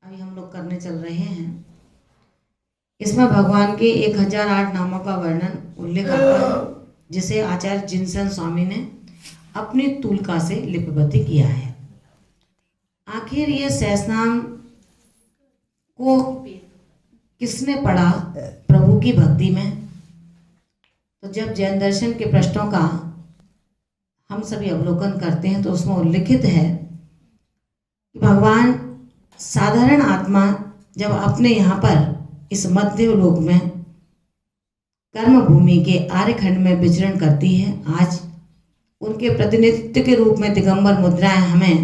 अभी हम लोग करने चल रहे हैं। इसमें भगवान के 1008 नामों का वर्णन उल्लेख आता है, जिसे आचार्य जिनसन स्वामी ने अपनी तूलिका से लिपिबद्ध किया है। आखिर ये सहस्रनाम को किसने पढ़ा प्रभु की भक्ति में? तो जब जैन दर्शन के प्रश्नों का हम सभी अवलोकन करते हैं तो उसमें उल्लिखित है कि भगवान साधारण आत्मा जब अपने यहाँ पर इस मध्य लोक में कर्म भूमि के आर्यखंड में विचरण करती है, आज उनके प्रतिनिधित्व के रूप में दिगंबर मुद्राएं हमें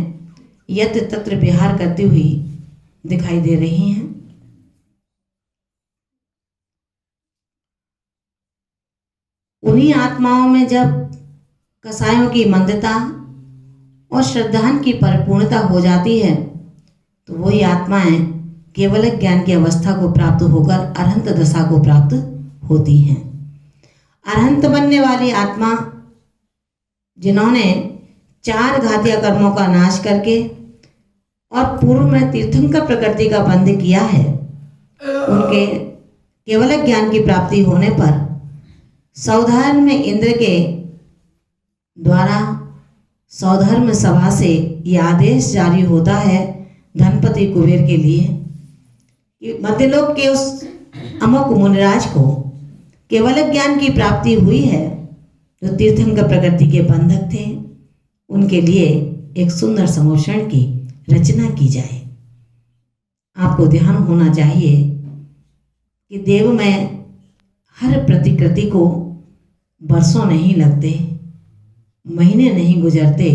यत्र तत्र विहार करती हुई दिखाई दे रही हैं। उन्हीं आत्माओं में जब कसायों की मंदता और श्रद्धान की परिपूर्णता हो जाती है तो वही आत्माएं केवल ज्ञान की अवस्था को प्राप्त होकर अरहंत दशा को प्राप्त होती हैं। अरहंत बनने वाली आत्मा जिन्होंने 4 घातीय कर्मों का नाश करके और पूर्व में तीर्थंकर प्रकृति का बंध किया है, उनके केवल ज्ञान की प्राप्ति होने पर सौधर्म में इंद्र के द्वारा सौधर्म सभा से यह आदेश जारी होता है धनपति कुबेर के लिए कि मध्यलोक के उस अमोक मुनिराज को केवल ज्ञान की प्राप्ति हुई है जो तीर्थंकर प्रकृति के बंधक थे, उनके लिए एक सुंदर समोषण की रचना की जाए। आपको ध्यान होना चाहिए कि देव में हर प्रतिकृति को वर्षों नहीं लगते, महीने नहीं गुजरते,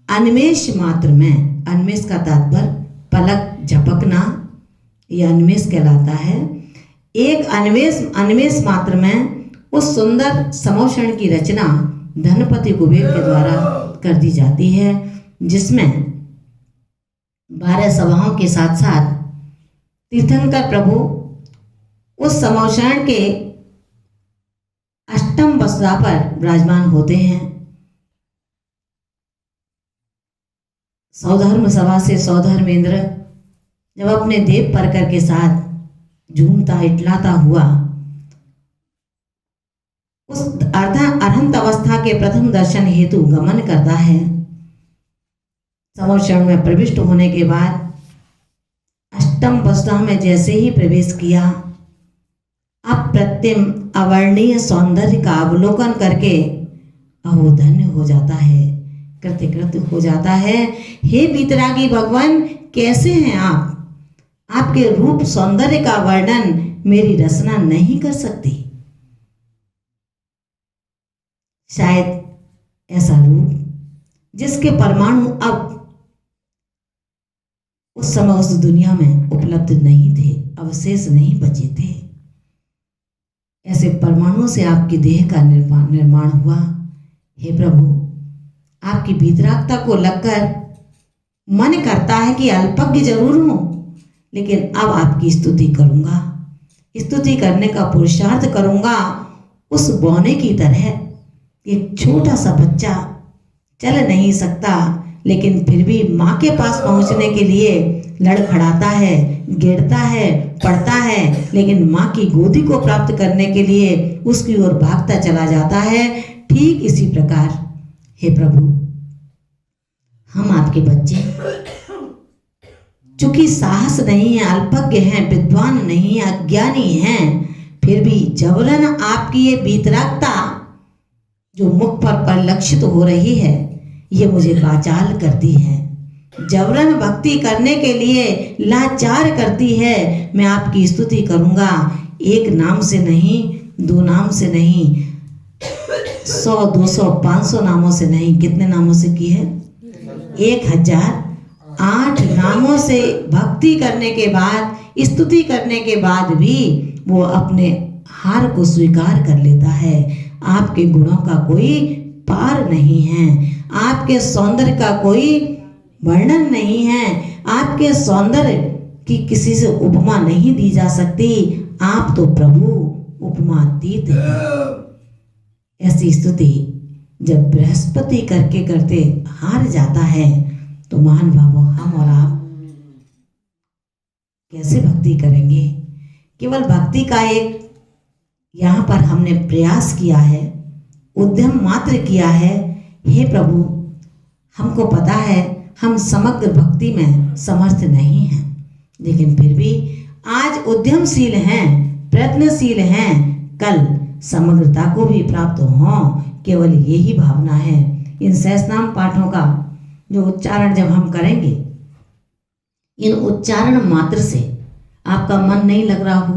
अन्मेष मात्र में, अन्मेष का तात्पर्य पलक झपकना, यह अन्मेष कहलाता है। एक अन्मेष मात्र में उस सुंदर समोषण की रचना धनपति कुबेर के द्वारा कर दी जाती है, जिसमें 12 सभाओं के साथ साथ तीर्थंकर प्रभु उस समोषण के अष्टम वसुधा पर विराजमान होते हैं। सौधर्म सभा से सौधर्मेंद्र जब अपने देव परकर के साथ झूमता इटलाता हुआ उस अरहंत अवस्था के प्रथम दर्शन हेतु गमन करता है। समोषण में प्रविष्ट होने के बाद अष्टम वसुधा में जैसे ही प्रवेश किया, अप्रतिम अवर्णीय सौंदर्य का अवलोकन करके अहो धन्य हो जाता है, कृतकृत हो जाता है। हे वीतरागी भगवान, कैसे हैं आप? आपके रूप सौंदर्य का वर्णन मेरी रचना नहीं कर सकती। शायद ऐसा रूप जिसके परमाणु अब उस समय उस दुनिया में उपलब्ध नहीं थे, अवशेष नहीं बचे थे। ऐसे परमाणुओं से आपकी देह का निर्माण हुआ। हे प्रभु, आपकी वीतरागता को लगकर मन करता है कि अल्पज्ञ जरूर हूं, लेकिन अब आपकी स्तुति करूंगा, स्तुति करने का पुरुषार्थ करूंगा। उस बौने की तरह एक छोटा सा बच्चा चल नहीं सकता, लेकिन फिर भी माँ के पास पहुंचने के लिए लड़खड़ाता है, गिरता है, पड़ता है, लेकिन माँ की गोदी को प्राप्त करने के लिए उसकी ओर भागता चला जाता है। ठीक इसी प्रकार हे प्रभु, हम आपके बच्चे चूंकि साहस नहीं है, अल्पज्ञ हैं, विद्वान नहीं, अज्ञानी हैं, फिर भी जबरन आपकी ये वीतरागता जो मुख पर परिलक्षित हो रही है, ये मुझे वाचाल करती है, जबरन भक्ति करने के लिए लाचार करती है। मैं आपकी स्तुति करूंगा, एक नाम से नहीं, 2 नाम से नहीं, 100, 200, 500 नामों से नहीं। कितने नामों से की है? 1008 नामों से भक्ति करने के बाद, स्तुति करने के बाद भी वो अपने हार को स्वीकार कर लेता है। आपके गुणों का कोई पार नहीं है, आपके सौंदर्य का कोई वर्णन नहीं है, आपके सौंदर्य की किसी से उपमा नहीं दी जा सकती। आप तो प्रभु उपमातीत हैं। ऐसी स्तुति जब बृहस्पति करके करते हार जाता है तो महान भावों हम और आप कैसे भक्ति करेंगे। केवल भक्ति का एक यहाँ पर हमने प्रयास किया है, उद्यम मात्र किया है। हे प्रभु, हमको पता है हम समग्र भक्ति में समर्थ नहीं हैं, लेकिन फिर भी आज उद्यमशील हैं, प्रयत्नशील हैं, कल समग्रता को भी प्राप्त हो। केवल यही भावना है। इन सहस्त्रनाम पाठों का जो उच्चारण जब हम करेंगे, इन उच्चारण मात्र से आपका मन नहीं लग रहा हो,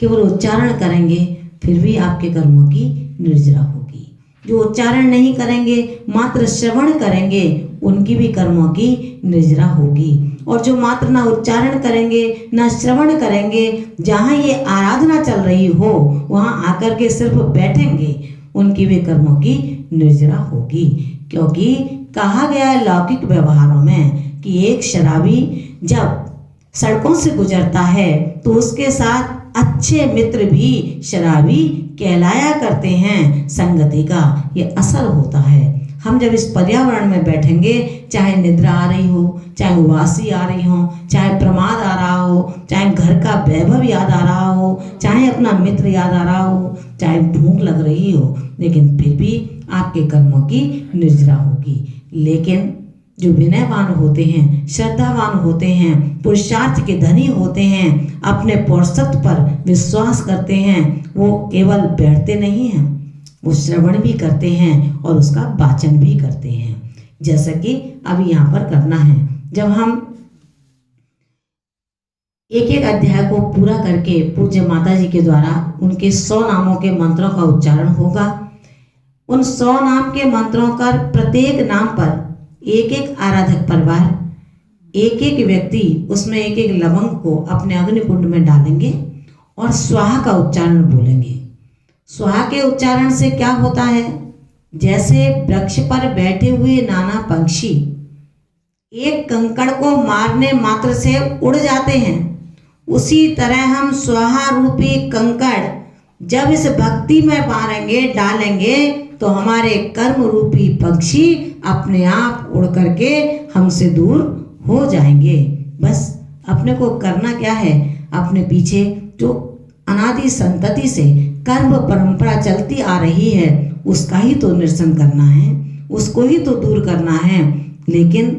केवल उच्चारण करेंगे, फिर भी आपके कर्मों की निर्जरा होगी। जो उच्चारण नहीं करेंगे, मात्र श्रवण करेंगे, उनकी भी कर्मों की निर्जरा होगी। और जो मात्र ना उच्चारण करेंगे, ना श्रवण करेंगे, जहाँ ये आराधना चल रही हो वहाँ आकर के सिर्फ बैठेंगे, उनकी भी कर्मों की निर्जरा होगी। क्योंकि कहा गया है लौकिक व्यवहारों में कि एक शराबी जब सड़कों से गुजरता है तो उसके साथ अच्छे मित्र भी शराबी कहलाया करते हैं। संगति का ये असर होता है। हम जब इस पर्यावरण में बैठेंगे, चाहे निद्रा आ रही हो, चाहे उबासी आ रही हो, चाहे प्रमाद आ रहा हो, चाहे घर का वैभव याद आ रहा हो, चाहे अपना मित्र याद आ रहा हो, चाहे भूख लग रही हो, लेकिन फिर भी आपके कर्मों की निर्जरा होगी। लेकिन जो विनयवान होते हैं, श्रद्धावान होते हैं, पुरुषार्थ के धनी होते हैं, अपने पौरुषत्व पर विश्वास करते हैं, वो केवल बैठते नहीं हैं, वो श्रवण भी करते हैं और उसका वाचन भी करते हैं। जैसा कि अभी यहाँ पर करना है, जब हम एक एक अध्याय को पूरा करके पूज्य माता जी के द्वारा उनके 100 नामों के मंत्रों का उच्चारण होगा। उन 100 नाम के मंत्रों का प्रत्येक नाम पर एक एक आराधक परिवार, एक एक व्यक्ति उसमें एक एक लवंग को अपने अग्निकुंड में डालेंगे और स्वाहा का उच्चारण बोलेंगे। स्वाहा के उच्चारण से क्या होता है, जैसे वृक्ष पर बैठे हुए नाना पक्षी एक कंकड़ को मारने मात्र से उड़ जाते हैं, उसी तरह हम स्वाहा रूपी कंकड़ जब इस भक्ति में मारेंगे, डालेंगे, तो हमारे कर्म रूपी पक्षी अपने आप उड़ करके हमसे दूर हो जाएंगे। बस अपने को करना क्या है, अपने पीछे जो अनादि संतति से कर्म परंपरा चलती आ रही है उसका ही तो निरसन करना है, उसको ही तो दूर करना है। लेकिन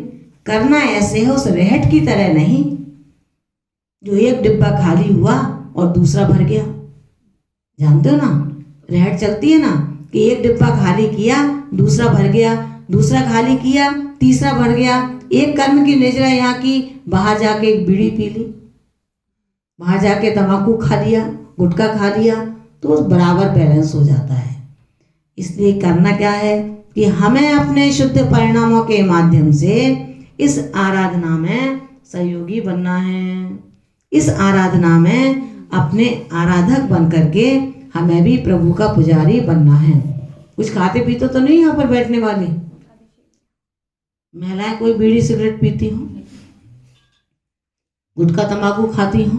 करना ऐसे है उस रेहट की तरह नहीं, जो एक डिब्बा खाली हुआ और दूसरा भर गया। जानते हो ना, रेहट चलती है ना कि एक डिब्बा खाली किया, दूसरा भर गया, दूसरा खाली किया, तीसरा भर गया। एक कर्म की निर्जरा यहाँ की, बाहर जाके एक बीड़ी पी ली, बाहर जाके तंबाकू खा लिया, गुटखा खा लिया, तो बराबर बैलेंस हो जाता है। इसलिए करना क्या है कि हमें अपने शुद्ध परिणामों के माध्यम से इस आराधना में सहयोगी बनना है। इस आराधना में अपने आराधक बन करके हमें भी प्रभु का पुजारी बनना है। कुछ खाते पीते तो नहीं यहाँ पर बैठने वाले महिलाएं, कोई बीड़ी सिगरेट पीती हो, गुटखा तंबाकू खाती हो,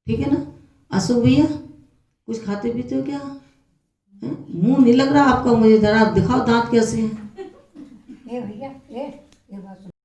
ठीक है ना। अशोक भैया कुछ खाते पीते हो क्या? मुंह नहीं लग रहा आपका, मुझे जरा दिखाओ दांत कैसे हैं। ये भैया ये बात